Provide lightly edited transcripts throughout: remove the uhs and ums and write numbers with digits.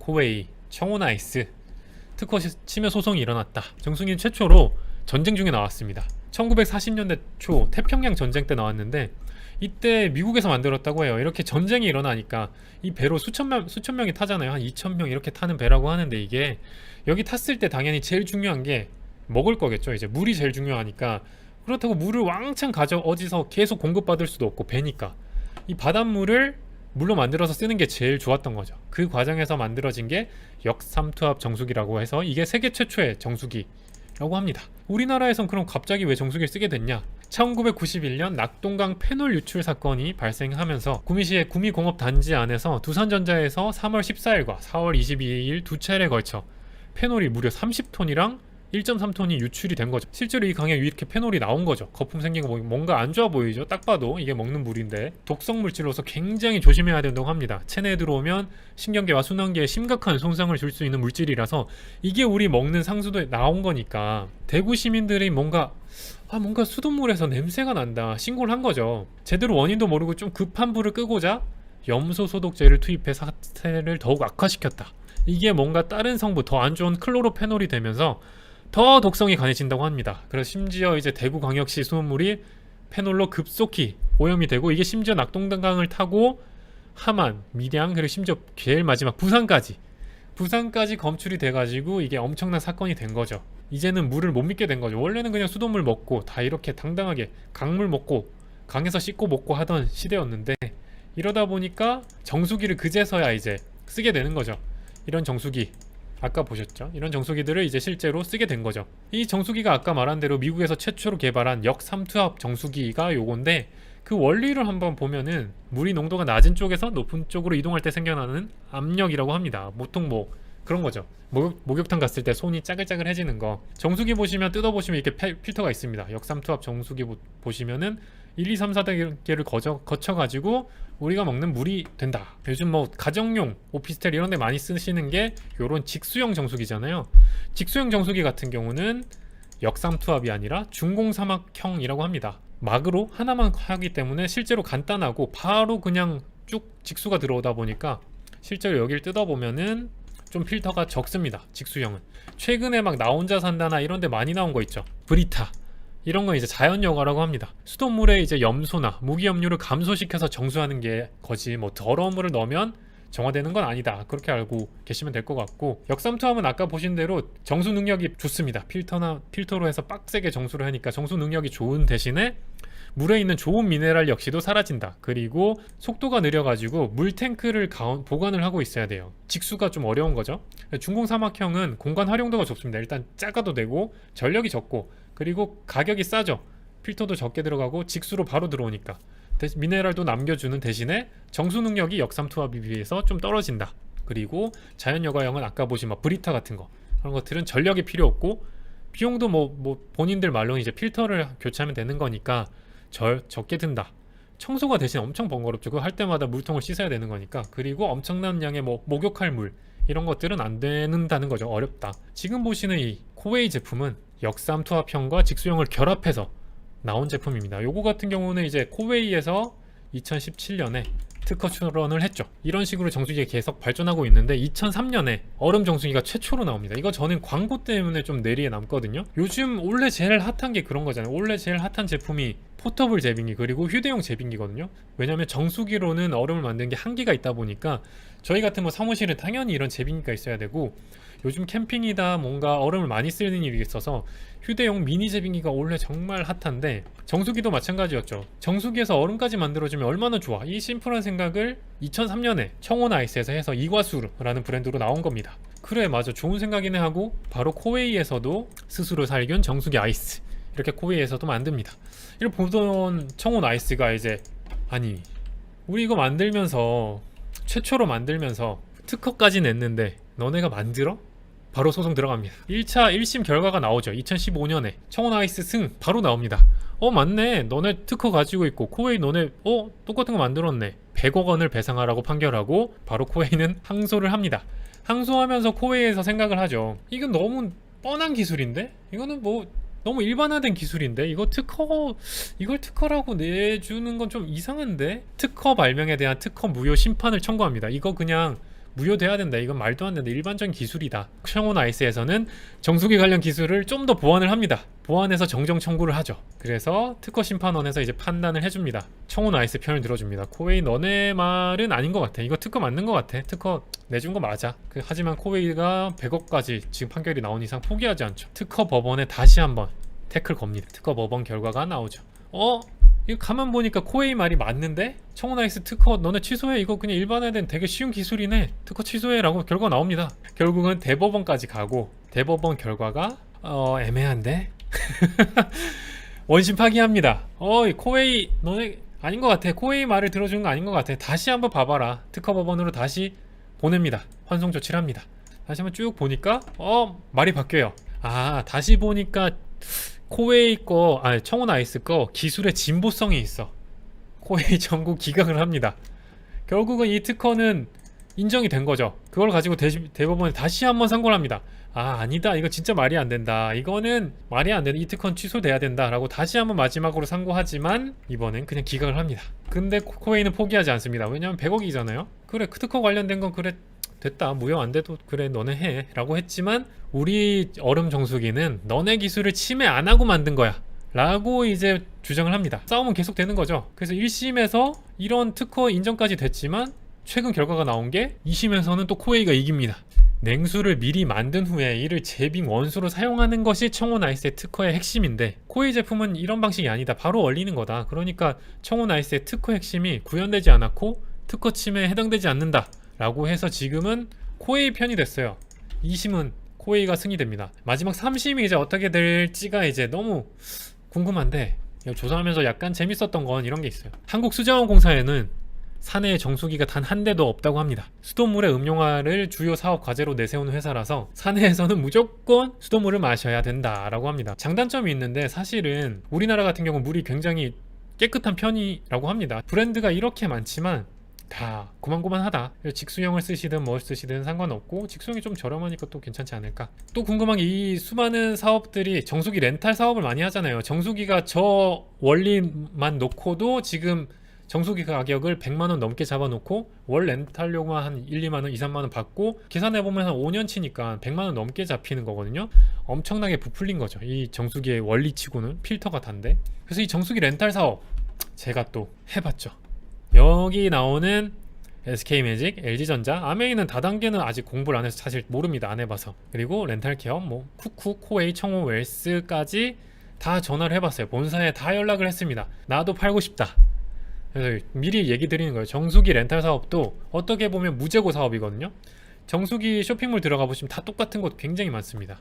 코웨이, 청호나이스 특허 침해 소송이 일어났다. 정승인 최초로 전쟁 중에 나왔습니다. 1940년대 초 태평양 전쟁 때 나왔는데 이때 미국에서 만들었다고 해요. 이렇게 전쟁이 일어나니까 이 배로 수천 명이 타잖아요. 한 2,000명 이렇게 타는 배라고 하는데, 이게 여기 탔을 때 당연히 제일 중요한 게 먹을 거겠죠. 이제 물이 제일 중요하니까. 그렇다고 물을 왕창 어디서 계속 공급받을 수도 없고, 배니까 이 바닷물을 물로 만들어서 쓰는 게 제일 좋았던 거죠. 그 과정에서 만들어진 게 역삼투압 정수기라고 해서 이게 세계 최초의 정수기라고 합니다. 우리나라에선 그럼 갑자기 왜 정수기를 쓰게 됐냐? 1991년 낙동강 페놀 유출 사건이 발생하면서 구미시의 구미공업단지 안에서 두산전자에서 3월 14일과 4월 22일 두 차례에 걸쳐 페놀이 무려 30톤이랑 1.3톤이 유출이 된 거죠. 실제로 이 강에 이렇게 페놀이 나온 거죠. 거품 생긴 거 뭔가 안 좋아 보이죠. 딱 봐도 이게 먹는 물인데 독성 물질로서 굉장히 조심해야 된다고 합니다. 체내에 들어오면 신경계와 순환계에 심각한 손상을 줄 수 있는 물질이라서 이게 우리 먹는 상수도에 나온 거니까 대구 시민들이 뭔가 수돗물에서 냄새가 난다 신고를 한 거죠. 제대로 원인도 모르고 좀 급한 불을 끄고자 염소 소독제를 투입해 사태를 더욱 악화시켰다. 이게 뭔가 다른 성분 더 안 좋은 클로로페놀이 되면서 더 독성이 강해진다고 합니다. 그래서 심지어 이제 대구광역시 수돗물이 페놀로 급속히 오염이 되고, 이게 심지어 낙동강을 타고 함안, 밀양, 그리고 심지어 제일 마지막 부산까지 검출이 돼가지고 이게 엄청난 사건이 된 거죠. 이제는 물을 못 믿게 된 거죠. 원래는 그냥 수돗물 먹고 다 이렇게 당당하게 강물 먹고 강에서 씻고 먹고 하던 시대였는데, 이러다 보니까 정수기를 그제서야 이제 쓰게 되는 거죠. 이런 정수기 아까 보셨죠? 이런 정수기들을 이제 실제로 쓰게 된 거죠. 이 정수기가 아까 말한 대로 미국에서 최초로 개발한 역삼투압 정수기가 요건데, 그 원리를 한번 보면은 물이 농도가 낮은 쪽에서 높은 쪽으로 이동할 때 생겨나는 압력이라고 합니다. 보통 뭐 그런 거죠. 목욕탕 갔을 때 손이 짜글짜글해지는 거. 정수기 보시면 뜯어보시면 이렇게 필터가 있습니다. 역삼투압 정수기 보시면은 1, 2, 3, 4단계를 거쳐가지고 우리가 먹는 물이 된다. 요즘 뭐 가정용 오피스텔 이런 데 많이 쓰시는 게 요런 직수형 정수기잖아요. 직수형 정수기 같은 경우는 역삼투압이 아니라 중공사막형이라고 합니다. 막으로 하나만 하기 때문에 실제로 간단하고 바로 그냥 쭉 직수가 들어오다 보니까 실제로 여기를 뜯어보면은 좀 필터가 적습니다. 직수형은. 최근에 막 나 혼자 산다나 이런 데 많이 나온 거 있죠. 브리타 이런 건 이제 자연여과라고 합니다. 수돗물에 이제 염소나 무기염류를 감소시켜서 정수하는 게 거지, 뭐 더러운 물을 넣으면 정화되는 건 아니다. 그렇게 알고 계시면 될 것 같고, 역삼투압은 아까 보신 대로 정수 능력이 좋습니다. 필터로 해서 빡세게 정수를 하니까 정수 능력이 좋은 대신에 물에 있는 좋은 미네랄 역시도 사라진다. 그리고 속도가 느려가지고 물탱크를 보관을 하고 있어야 돼요. 직수가 좀 어려운 거죠. 중공사막형은 공간 활용도가 좋습니다. 일단 작아도 되고 전력이 적고, 그리고 가격이 싸죠. 필터도 적게 들어가고 직수로 바로 들어오니까 미네랄도 남겨주는 대신에 정수 능력이 역삼투압에 비해서 좀 떨어진다. 그리고 자연여과형은 아까 보신 막 브리타 같은 거, 그런 것들은 전력이 필요 없고 비용도 뭐 본인들 말로는 이제 필터를 교체하면 되는 거니까 적게 든다. 청소가 대신 엄청 번거롭죠. 그거 할 때마다 물통을 씻어야 되는 거니까. 그리고 엄청난 양의 뭐 목욕할 물 이런 것들은 안 되는다는 거죠. 어렵다. 지금 보시는 이 코웨이 제품은 역삼투압형과 직수형을 결합해서 나온 제품입니다. 요거 같은 경우는 이제 코웨이에서 2017년에 특허 출원을 했죠. 이런 식으로 정수기가 계속 발전하고 있는데 2003년에 얼음 정수기가 최초로 나옵니다. 이거 저는 광고 때문에 좀 뇌리에 남거든요. 요즘 원래 제일 핫한 게 그런 거잖아요. 원래 제일 핫한 제품이 포터블 제빙기 그리고 휴대용 제빙기거든요. 왜냐면 정수기로는 얼음을 만드는 게 한계가 있다 보니까 저희 같은 뭐 사무실에 당연히 이런 제빙기가 있어야 되고, 요즘 캠핑이다 뭔가 얼음을 많이 쓰는 일이 있어서 휴대용 미니 제빙기가 원래 정말 핫한데, 정수기도 마찬가지였죠. 정수기에서 얼음까지 만들어주면 얼마나 좋아. 이 심플한 생각을 2003년에 청호나이스에서 해서 이과수라는 브랜드로 나온 겁니다. 그래 맞아 좋은 생각이네 하고 바로 코웨이에서도 스스로 살균 정수기 아이스 이렇게 코웨이에서도 만듭니다. 이걸 보던 청호나이스가 이제 아니 우리 이거 만들면서 최초로 만들면서 특허까지 냈는데 너네가 만들어? 바로 소송 들어갑니다. 1차 1심 결과가 나오죠. 2015년에 청호나이스 승 바로 나옵니다. 맞네. 너네 특허 가지고 있고 코웨이 너네 똑같은 거 만들었네. 100억 원을 배상하라고 판결하고 바로 코웨이는 항소를 합니다. 항소하면서 코웨이에서 생각을 하죠. 이건 너무 뻔한 기술인데? 이거는 뭐 너무 일반화된 기술인데 이걸 특허라고 내주는 건 좀 이상한데? 특허 발명에 대한 특허 무효 심판을 청구합니다. 이거 그냥 무효돼야 된다. 이건 말도 안 된다. 일반적인 기술이다. 청온 아이스에서는 정수기 관련 기술을 좀 더 보완을 합니다. 보완해서 정정 청구를 하죠. 그래서 특허 심판원에서 이제 판단을 해줍니다. 청온 아이스 편을 들어줍니다. 코웨이 너네 말은 아닌 것 같아. 이거 특허 맞는 것 같아. 특허 내준 거 맞아. 하지만 코웨이가 100억까지 지금 판결이 나온 이상 포기하지 않죠. 특허 법원에 다시 한번 태클 겁니다. 특허 법원 결과가 나오죠. 이거 가만 보니까 코웨이 말이 맞는데? 청온 아이스 특허 너네 취소해. 이거 그냥 일반화된 되게 쉬운 기술이네. 특허 취소해 라고 결과가 나옵니다. 결국은 대법원까지 가고 대법원 결과가 애매한데? 원심 파기합니다. 이 코웨이 너네 아닌 것 같아. 코웨이 말을 들어주는 거 아닌 것 같아. 다시 한번 봐봐라. 특허 법원으로 다시 보냅니다. 환송 조치를 합니다. 다시 한번 쭉 보니까 말이 바뀌어요. 다시 보니까 코웨이 청온 아이스 거 기술의 진보성이 있어. 코웨이 전국 기각을 합니다. 결국은 이 특허는 인정이 된 거죠. 그걸 가지고 대법원에 다시 한번 상고를 합니다. 아니다. 이거 진짜 말이 안 된다. 이거는 말이 안 된다. 이 특허는 취소돼야 된다. 라고 다시 한번 마지막으로 상고하지만 이번엔 그냥 기각을 합니다. 근데 코웨이는 포기하지 않습니다. 왜냐면 100억이잖아요. 그래, 그 특허 관련된 건 그래 됐다. 무효 안 돼도 그래 너네 해. 라고 했지만 우리 얼음 정수기는 너네 기술을 침해 안 하고 만든 거야. 라고 이제 주장을 합니다. 싸움은 계속 되는 거죠. 그래서 1심에서 이런 특허 인정까지 됐지만 최근 결과가 나온 게 2심에서는 또 코웨이가 이깁니다. 냉수를 미리 만든 후에 이를 제빙 원수로 사용하는 것이 청온 아이스의 특허의 핵심인데 코웨이 제품은 이런 방식이 아니다. 바로 얼리는 거다. 그러니까 청온 아이스의 특허 핵심이 구현되지 않았고 특허 침해에 해당되지 않는다. 라고 해서 지금은 코웨이 편이 됐어요. 2심은 코웨이가 승리됩니다. 마지막 3심이 이제 어떻게 될지가 이제 너무 궁금한데 조사하면서 약간 재밌었던 건 이런 게 있어요. 한국수자원공사에는 사내에 정수기가 단 한 대도 없다고 합니다. 수돗물의 음용화를 주요 사업 과제로 내세우는 회사라서 사내에서는 무조건 수돗물을 마셔야 된다라고 합니다. 장단점이 있는데 사실은 우리나라 같은 경우 물이 굉장히 깨끗한 편이라고 합니다. 브랜드가 이렇게 많지만 다 고만고만하다. 직수형을 쓰시든 뭘 쓰시든 상관없고 직수형이 좀 저렴하니까 또 괜찮지 않을까. 또 궁금한 게 이 수많은 사업들이 정수기 렌탈 사업을 많이 하잖아요. 정수기가 저 원리만 놓고도 지금 정수기 가격을 100만원 넘게 잡아놓고 월 렌탈료만 한 1, 2만원, 2, 3만원 받고 계산해보면 한 5년치니까 100만원 넘게 잡히는 거거든요. 엄청나게 부풀린 거죠. 이 정수기의 원리치고는 필터가 단데. 그래서 이 정수기 렌탈 사업 제가 또 해봤죠. 여기 나오는 SK매직, LG전자, 아메이는 다단계는 아직 공부를 안 해서 사실 모릅니다. 안 해봐서. 그리고 렌탈케어, 쿠쿠, 코웨이, 청호, 웰스까지 다 전화를 해봤어요. 본사에 다 연락을 했습니다. 나도 팔고 싶다. 그래서 미리 얘기 드리는 거예요. 정수기 렌탈 사업도 어떻게 보면 무재고 사업이거든요. 정수기 쇼핑몰 들어가 보시면 다 똑같은 곳 굉장히 많습니다.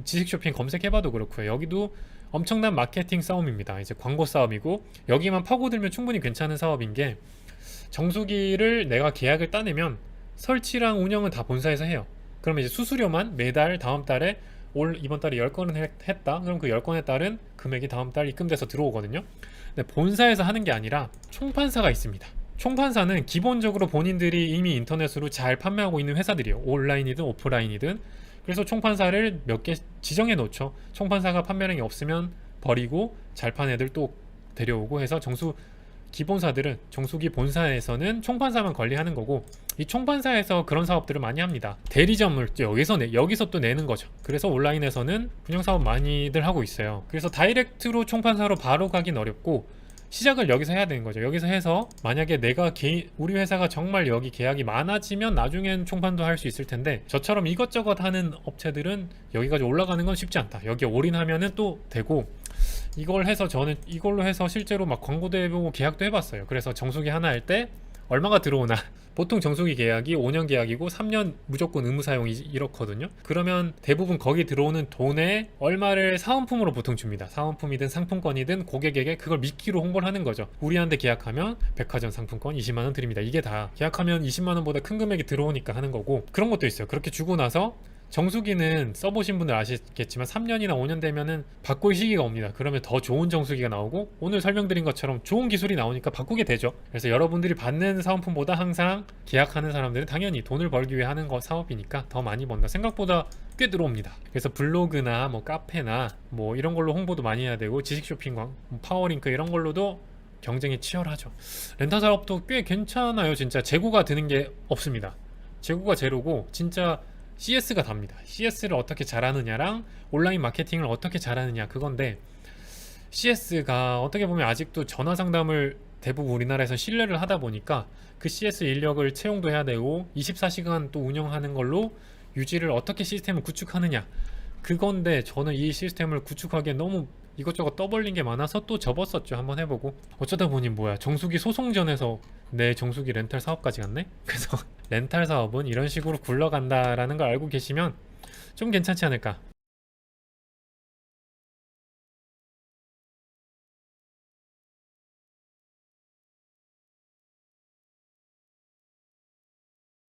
지식 쇼핑 검색해봐도 그렇고요. 여기도 엄청난 마케팅 싸움입니다. 이제 광고 싸움이고 여기만 파고들면 충분히 괜찮은 사업인 게 정수기를 내가 계약을 따내면 설치랑 운영은 다 본사에서 해요. 그러면 이제 수수료만 매달 다음 달에 이번 달에 10건은 했다. 그럼 그 10건에 따른 금액이 다음 달 입금돼서 들어오거든요. 근데 본사에서 하는 게 아니라 총판사가 있습니다. 총판사는 기본적으로 본인들이 이미 인터넷으로 잘 판매하고 있는 회사들이에요. 온라인이든 오프라인이든. 그래서 총판사를 몇 개 지정해 놓죠. 총판사가 판매량이 없으면 버리고 잘 판 애들 또 데려오고 해서 기본사들은 정수기 본사에서는 총판사만 관리하는 거고 이 총판사에서 그런 사업들을 많이 합니다. 대리점을 여기서 또 내는 거죠. 그래서 온라인에서는 분양사업 많이들 하고 있어요. 그래서 다이렉트로 총판사로 바로 가긴 어렵고 시작을 여기서 해야 되는 거죠. 여기서 해서 만약에 우리 회사가 정말 여기 계약이 많아지면 나중엔 총판도 할 수 있을 텐데 저처럼 이것저것 하는 업체들은 여기까지 올라가는 건 쉽지 않다. 여기에 올인하면은 또 되고 저는 이걸로 해서 실제로 막 광고도 해보고 계약도 해봤어요. 그래서 정수기 하나 할 때 얼마가 들어오나 보통 정수기 계약이 5년 계약이고 3년 무조건 의무 사용이 이렇거든요. 그러면 대부분 거기 들어오는 돈에 얼마를 사은품으로 보통 줍니다. 사은품이든 상품권이든 고객에게 그걸 미끼로 홍보를 하는 거죠. 우리한테 계약하면 백화점 상품권 20만원 드립니다. 이게 다 계약하면 20만원보다 큰 금액이 들어오니까 하는 거고 그런 것도 있어요. 그렇게 주고 나서 정수기는 써보신 분들 아시겠지만 3년이나 5년 되면은 바꿀 시기가 옵니다. 그러면 더 좋은 정수기가 나오고 오늘 설명드린 것처럼 좋은 기술이 나오니까 바꾸게 되죠. 그래서 여러분들이 받는 사은품보다 항상 계약하는 사람들은 당연히 돈을 벌기 위해 하는 사업이니까 더 많이 번다. 생각보다 꽤 들어옵니다. 그래서 블로그나 카페나 이런 걸로 홍보도 많이 해야 되고 지식 쇼핑, 파워링크 이런 걸로도 경쟁이 치열하죠. 렌탈 사업도 꽤 괜찮아요. 진짜 재고가 드는 게 없습니다. 재고가 제로고 진짜 CS가 답니다. CS를 어떻게 잘하느냐랑 온라인 마케팅을 어떻게 잘하느냐 그건데, CS가 어떻게 보면 아직도 전화 상담을 대부분 우리나라에서 신뢰를 하다 보니까 그 CS 인력을 채용도 해야 되고 24시간 또 운영하는 걸로 유지를 어떻게 시스템을 구축하느냐 그건데, 저는 이 시스템을 구축하기에 너무 이것저것 떠벌린 게 많아서 또 접었었죠. 한번 해보고 어쩌다 보니 뭐야, 정수기 소송전에서 내 정수기 렌탈 사업까지 갔네. 그래서 렌탈 사업은 이런 식으로 굴러간다라는 걸 알고 계시면 좀 괜찮지 않을까.